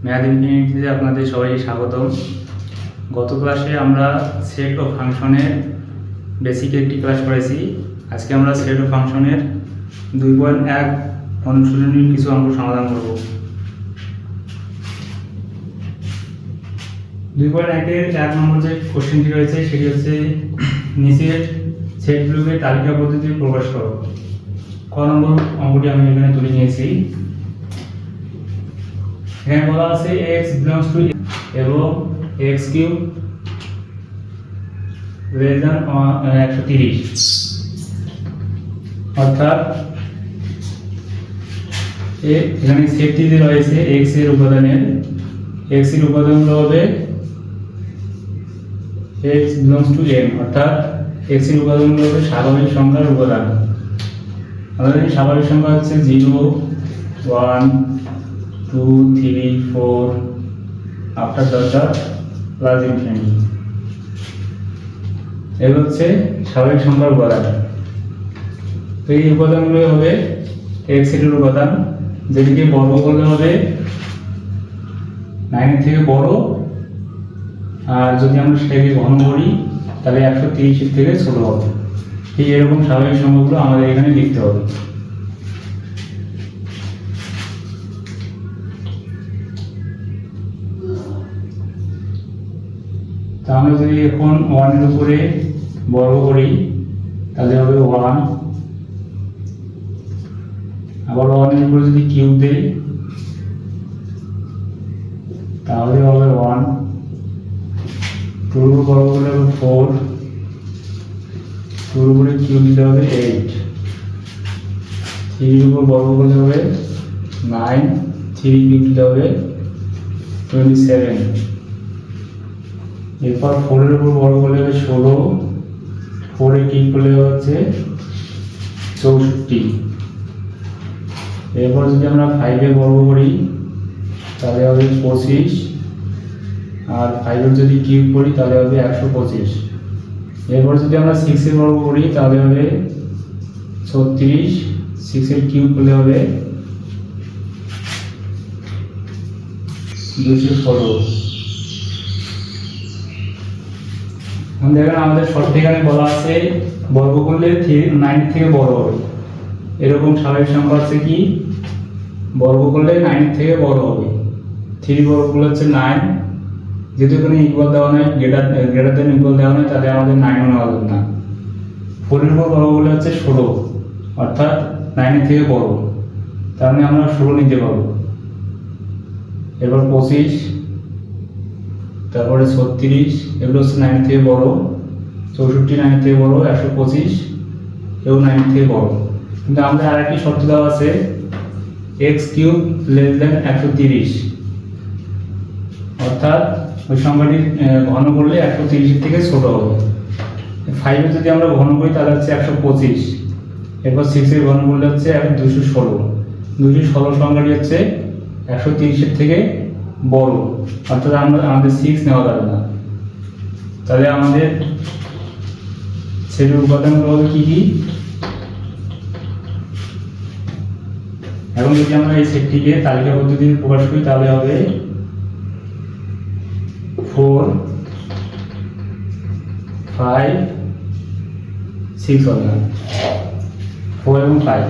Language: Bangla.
ম্যাথ ইনফিনিটিতে আপনাদের সবাইকে স্বাগতম। গত ক্লাসে আমরা সেট ও ফাংশনের বেসিক একটি ক্লাস করেছি। আজকে আমরা সেট ও ফাংশনের 2.1 অনুশীলনীর কিছু অঙ্ক সমাধান করব। 2.1-এর 1 নম্বর যে কোশ্চেনটি রয়েছে সেটি হচ্ছে নিচের সেটগুলোকে তালিকা পদ্ধতিতে প্রকাশ করো। ক নম্বর অঙ্কটি আমি এখানে তুলে নিয়েছি। এখানে বলা আছে x belongs to এবং x কিউব লেস দ্যান 130, অর্থাৎ এখানে সেটটি যে রয়েছে x এর উপাদানের x এর উপাদানগুলো হবে x belongs to m, অর্থাৎ x এর উপাদানগুলো হবে স্বাভাবিক সংখ্যার উপাদান। আমাদের স্বাভাবিক সংখ্যা হচ্ছে 0 1 2 3 4 আফটার দরজা প্লাস ইনফিনিটি। এগুলো হচ্ছে স্বাভাবিক সংখ্যার উপাদান। তো এই উপাদানগুলো হবে x এর উপাদান, যেটিকে বর্গ করলে হবে 9 এর থেকে বড়, আর যদি আমরা সেটাকে ঘন করি তাহলে 130 এর থেকে ছোট হবে। ঠিক এরকম স্বাভাবিক সংখ্যাগুলো আমাদের এখানে লিখতে হবে। তা আমরা যদি এখন 1 এর উপরে বর্গ করি তাহলে হবে 1, আবার 1 এর উপরে যদি কিউব দেই তাহলে হবে 1, 2 এর উপর বর্গ করলে হবে 4, 2 এর উপরে কিউব দিলে হবে 8, 3 এর উপর বর্গ করলে হবে 9, 3 কিউব দিলে হবে 27, এরপর 4 এর উপর বর্গ করলে হবে 16, 4 এর কিউব করলে হচ্ছে 64, এরপর যদি আমরা 5 এর বর্গ করি তাহলে হবে 25, আর 5 এর যদি কিউব করি তাহলে হবে 125, এরপর যদি আমরা 6 এর বর্গ করি তাহলে হবে 36, 6 এর কিউব করলে হবে 216। দেখেন আমাদের শর্ত এখানে বলা আছে বর্গ করলে 9 থেকে বড় হবে। এরকম স্বাভাবিক সংখ্যা আছে কি বর্গ করলে 9 থেকে বড় হবে। 3 বর্গ করলে হচ্ছে 9, যেহেতু এখানে ইকুয়াল দেওয়া নাই, গ্রেটার দেন ইকুয়াল দেওয়া নাই, তাহলে আমাদের 9 নেওয়া যাবে না। 4 এর উপর বর্গ করলে হচ্ছে 16, অর্থাৎ 9 এর থেকে বড়, তার মানে আমরা 16 নিতে পারবো। এরপর 25, তারপরে 36, এগুলো হচ্ছে 9 থেকে বড়, 64 9 থেকে বড়, 125 এও 9 থেকে বড়। কিন্তু আমাদের আরেকটি শর্ত দেওয়া আছে x কিউব লেস দ্যান 130, অর্থাৎ ওই সংখ্যাটি ঘন করলে 130 এর থেকে ছোট হবে। 5 এর যদি আমরা ঘন করি তাহলে হচ্ছে 125, এরপর 6 এর ঘন করলে হচ্ছে 216, 216 সংখ্যাটি হচ্ছে 130 এর থেকে বড়, অর্থাৎ আমাদের 6 নেওয়া যাবে না। তাহলে আমাদের সেটের উপাদানগুলো হবে কি কি? এখন যদি আমরা এই সেটটিকে তালিকা পদ্ধতিতে প্রকাশ করি তাহলে হবে 4 5 6 হবে না, 4 এবং 5।